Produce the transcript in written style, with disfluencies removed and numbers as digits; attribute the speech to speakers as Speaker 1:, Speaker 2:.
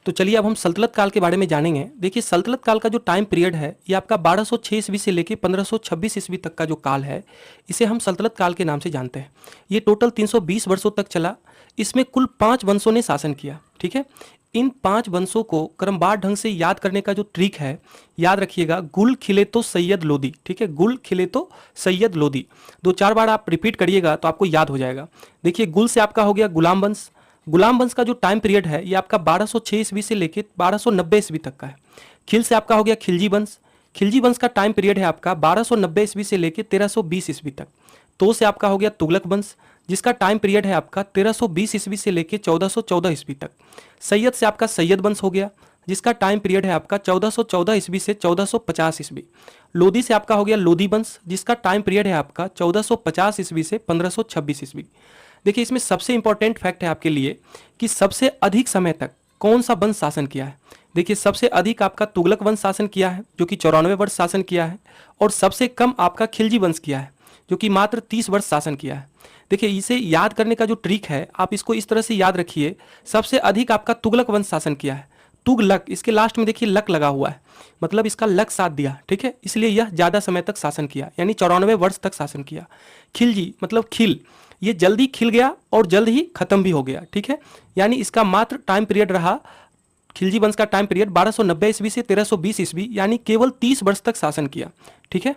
Speaker 1: तो चलिए अब हम सल्तनत काल के बारे में जानेंगे। देखिए सल्तनत काल का जो टाइम पीरियड है ये आपका 1206 ईस्वी से लेकर 1526 ईस्वी तक का जो काल है इसे हम सल्तनत काल के नाम से जानते हैं। ये टोटल 320 वर्षों तक चला। इसमें कुल 5 वंशों ने शासन किया। ठीक है, इन 5 वंशों को क्रमवार ढंग से याद करने का जो ट्रिक है, याद रखिएगा, गुल खिले तो सैयद लोदी। ठीक है, गुल खिले तो सैयद लोदी, 2-4 बार आप रिपीट करिएगा तो आपको याद हो जाएगा। देखिए गुल से आपका हो गया गुलाम वंश। गुलाम वंश का जो टाइम पीरियड है ये आपका 1206 ईस्वी से लेकर 1290 ईस्वी तक का है। खिल से आपका हो गया खिलजी वंश। खिलजी वंश का टाइम पीरियड है आपका 1290 ईस्वी से लेकर 1320 ईस्वी तक। तो से आपका हो गया तुगलक वंश, जिसका टाइम पीरियड है आपका 1320 ईस्वी से लेकर 1414 ईस्वी तक। सैयद से आपका सैयद वंश हो गया, जिसका टाइम पीरियड है आपका 1414 ईस्वी से 1450 ईस्वी। लोदी से आपका हो गया लोदी वंश, जिसका टाइम पीरियड है आपका 1450 ईस्वी से 1526 ईस्वी। देखिए इसमें सबसे इंपॉर्टेंट फैक्ट है आपके लिए कि सबसे अधिक समय तक कौन सा वंश शासन किया है। देखिए सबसे अधिक आपका तुगलक वंश शासन किया है जो कि 94 वर्ष शासन किया है, और सबसे कम आपका खिलजी वंश किया है जो कि मात्र 30 वर्ष शासन किया है। देखिए इसे याद करने का जो ट्रिक है आप इसको इस तरह से याद रखिए, सबसे अधिक आपका तुगलक वंश शासन किया है। तुगलक, इसके लास्ट में देखिए लक लगा हुआ है, मतलब इसका लक साथ दिया। ठीक है, इसलिए यह ज़्यादा समय तक शासन किया, यानी 94 वर्ष तक शासन किया। खिलजी मतलब खिल, ये जल्दी खिल गया और जल्द ही खत्म भी हो गया। ठीक है, यानी इसका मात्र टाइम पीरियड रहा, खिलजी वंश का टाइम पीरियड 1290 ईस्वी से 1320 ईस्वी, यानी केवल 30 वर्ष तक शासन किया। ठीक है।